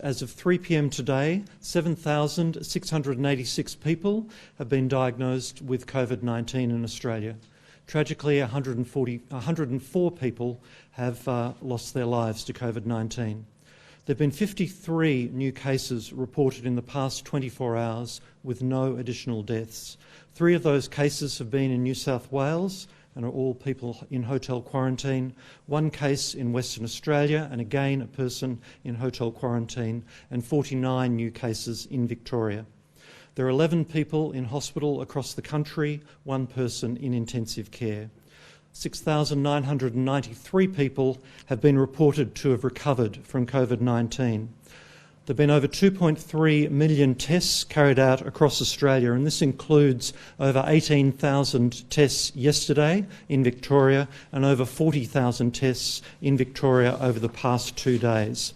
as of 3 p.m. today, 7,686 people have been diagnosed with COVID-19 in Australia. Tragically, 104 people have lost their lives to COVID-19. There have been 53 new cases reported in the past 24 hours with no additional deaths. 3 of those cases have been in New South Wales and are all people in hotel quarantine. 1 case in Western Australia, and again a person in hotel quarantine, and 49 new cases in Victoria. There are 11 people in hospital across the country, 1 person in intensive care. 6,993 people have been reported to have recovered from COVID-19. There have been over 2.3 million tests carried out across Australia, and this includes over 18,000 tests yesterday in Victoria and over 40,000 tests in Victoria over the past 2 days.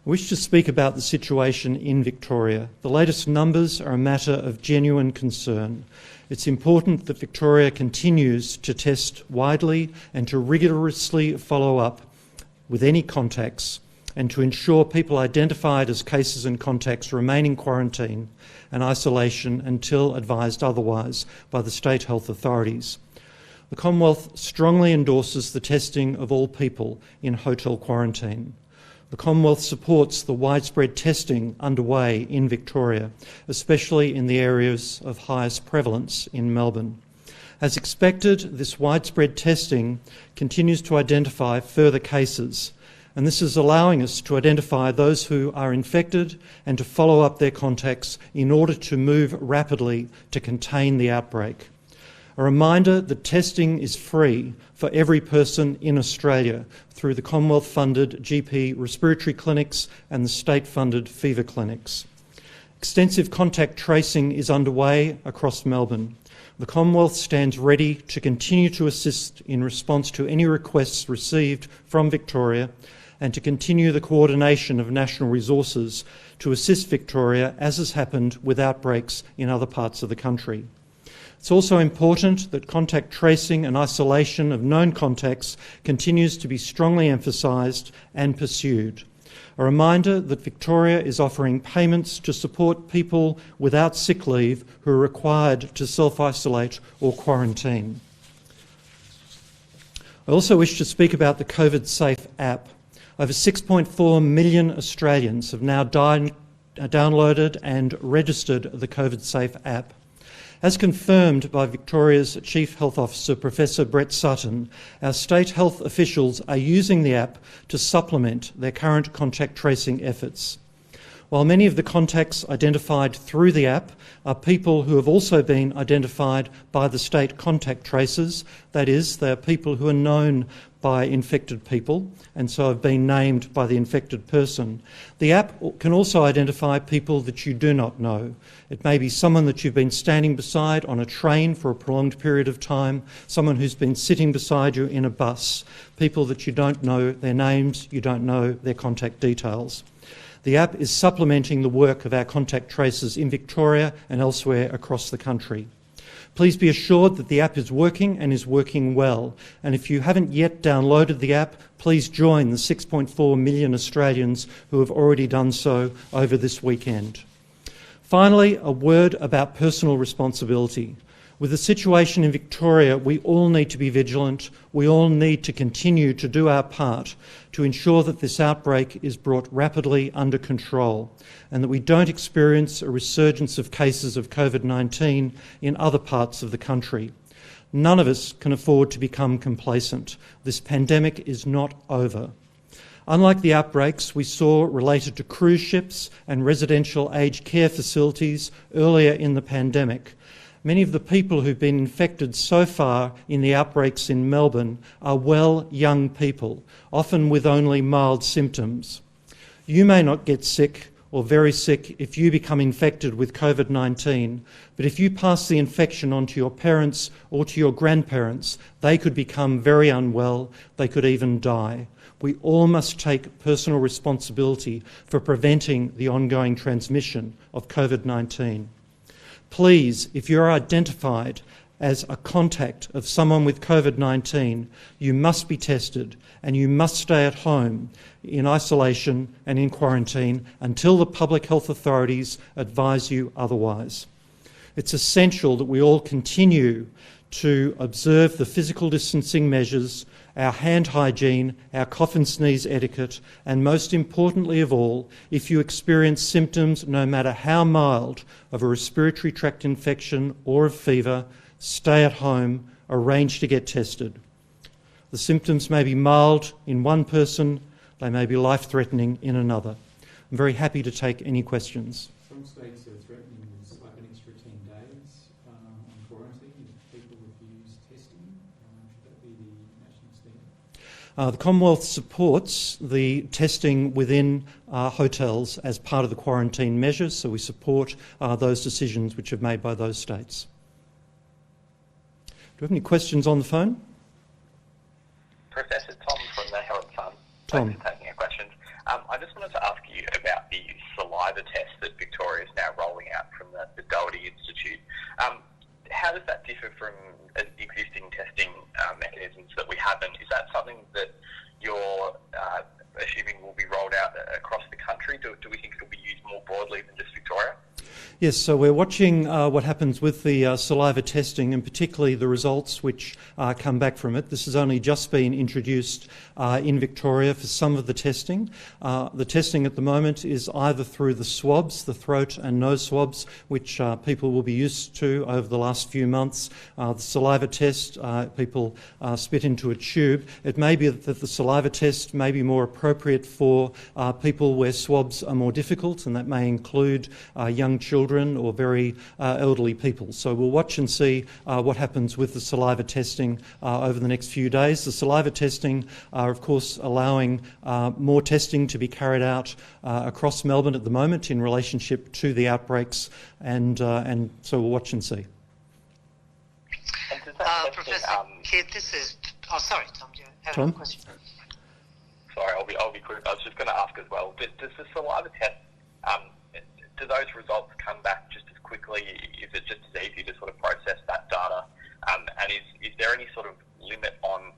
I wish to speak about the situation in Victoria. The latest numbers are a matter of genuine concern. It's important that Victoria continues to test widely and to rigorously follow up with any contacts, and to ensure people identified as cases and contacts remain in quarantine and isolation until advised otherwise by the state health authorities. The Commonwealth strongly endorses the testing of all people in hotel quarantine. The Commonwealth supports the widespread testing underway in Victoria, especially in the areas of highest prevalence in Melbourne. As expected, this widespread testing continues to identify further cases, and this is allowing us to identify those who are infected and to follow up their contacts in order to move rapidly to contain the outbreak. A reminder that testing is free for every person in Australia through the Commonwealth-funded GP respiratory clinics and the state-funded fever clinics. Extensive contact tracing is underway across Melbourne. The Commonwealth stands ready to continue to assist in response to any requests received from Victoria and to continue the coordination of national resources to assist Victoria, as has happened with outbreaks in other parts of the country. It's also important that contact tracing and isolation of known contacts continues to be strongly emphasised and pursued. A reminder that Victoria is offering payments to support people without sick leave who are required to self-isolate or quarantine. I also wish to speak about the COVIDSafe app. Over 6.4 million Australians have now downloaded and registered the COVIDSafe app. As confirmed by Victoria's Chief Health Officer, Professor Brett Sutton, our state health officials are using the app to supplement their current contact tracing efforts. While many of the contacts identified through the app are people who have also been identified by the state contact tracers, that is, they are people who are known by infected people and so have been named by the infected person. The app can also identify people that you do not know. It may be someone that you've been standing beside on a train for a prolonged period of time, someone who's been sitting beside you in a bus, people that you don't know their names, you don't know their contact details. The app is supplementing the work of our contact tracers in Victoria and elsewhere across the country. Please be assured that the app is working and is working well. And if you haven't yet downloaded the app, please join the 6.4 million Australians who have already done so over this weekend. Finally, a word about personal responsibility. With the situation in Victoria, we all need to be vigilant. We all need to continue to do our part to ensure that this outbreak is brought rapidly under control and that we don't experience a resurgence of cases of COVID-19 in other parts of the country. None of us can afford to become complacent. This pandemic is not over. Unlike the outbreaks we saw related to cruise ships and residential aged care facilities earlier in the pandemic, many of the people who've been infected so far in the outbreaks in Melbourne are well young people, often with only mild symptoms. You may not get sick or very sick if you become infected with COVID-19, but if you pass the infection on to your parents or to your grandparents, they could become very unwell, they could even die. We all must take personal responsibility for preventing the ongoing transmission of COVID-19. Please, if you're identified as a contact of someone with COVID-19, you must be tested and you must stay at home. in isolation and in quarantine until the public health authorities advise you otherwise. It's essential that we all continue to observe the physical distancing measures, our hand hygiene, our cough and sneeze etiquette, and most importantly of all, if you experience symptoms, no matter how mild, of a respiratory tract infection or of fever, stay at home, arrange to get tested. The symptoms may be mild in one person, they may be life-threatening in another. I'm very happy to take any questions. Some states are threatening with like an extra 10 days on quarantine if people refuse testing. Should that be the national standard? The Commonwealth supports the testing within hotels as part of the quarantine measures, so we support those decisions which are made by those states. Do we have any questions on the phone? Professor Tom from the Herald Sun. Tom. Thanks for taking our questions. I just wanted to ask you about the saliva test that Victoria is now rolling out from the Doherty Institute. How does that differ from existing testing mechanisms that we have, and is that something that you're assuming will be rolled out across the country? Do we think it will be used more broadly than just Victoria? Yes, so we're watching what happens with the saliva testing, and particularly the results which come back from it. This has only just been introduced in Victoria for some of the testing. The testing at the moment is either through the swabs, the throat and nose swabs, which people will be used to over the last few months. The saliva test, people spit into a tube. It may be that the saliva test may be more appropriate for people where swabs are more difficult, and that may include young children or very elderly people. So we'll watch and see what happens with the saliva testing over the next few days. The saliva testing are, of course, allowing more testing to be carried out across Melbourne at the moment in relationship to the outbreaks, and so we'll watch and see. Professor Kidd, this is... Oh, sorry, Tom, do you have Tom? a question? Sorry, I'll be quick. I was just going to ask as well, does the saliva test, do those results come back just as quickly? Is it just as easy to sort of process that data? And is there any sort of limit on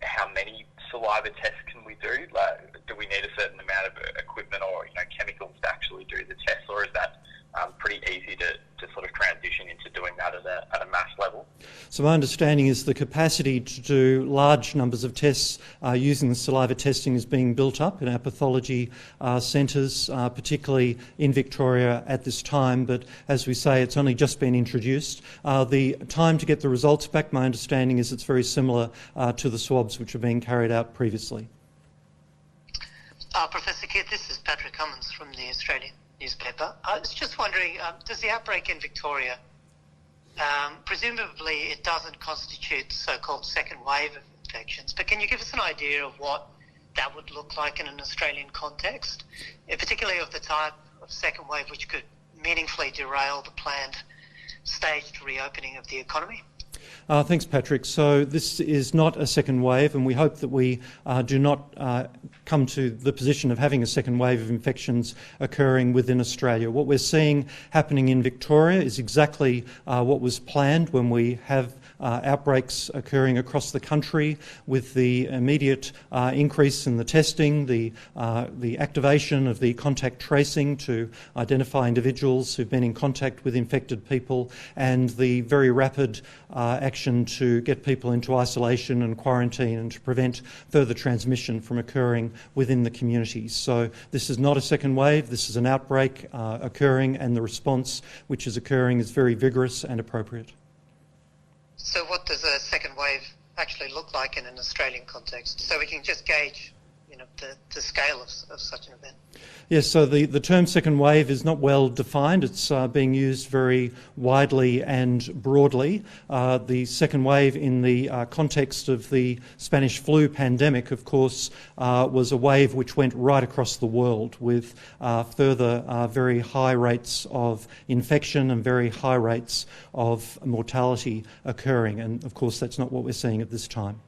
how many saliva tests can we do? Like, do we need a certain amount of equipment or chemicals to actually do the tests, or is that pretty easy to sort of transition into doing that at a mass level? So my understanding is the capacity to do large numbers of tests using the saliva testing is being built up in our pathology centres, particularly in Victoria at this time. But as we say, it's only just been introduced. The time to get the results back, my understanding is it's very similar to the swabs which are being carried out previously. Professor Kidd, this is Patrick Cummins from the Australian newspaper. I was just wondering, does the outbreak in Victoria, presumably it doesn't constitute so-called second wave of infections, but can you give us an idea of what that would look like in an Australian context, particularly of the type of second wave which could meaningfully derail the planned staged reopening of the economy? Thanks, Patrick. So this is not a second wave, and we hope that we do not come to the position of having a second wave of infections occurring within Australia. What we're seeing happening in Victoria is exactly what was planned when we have outbreaks occurring across the country, with the immediate increase in the testing, the activation of the contact tracing to identify individuals who've been in contact with infected people, and the very rapid action to get people into isolation and quarantine and to prevent further transmission from occurring within the communities. So this is not a second wave, this is an outbreak occurring, and the response which is occurring is very vigorous and appropriate. So what does a second wave actually look like in an Australian context, so we can just gauge the scale of such an event? Yes, so the term second wave is not well defined. It's being used very widely and broadly. The second wave in the context of the Spanish flu pandemic, of course, was a wave which went right across the world, with further very high rates of infection and very high rates of mortality occurring. And of course, that's not what we're seeing at this time.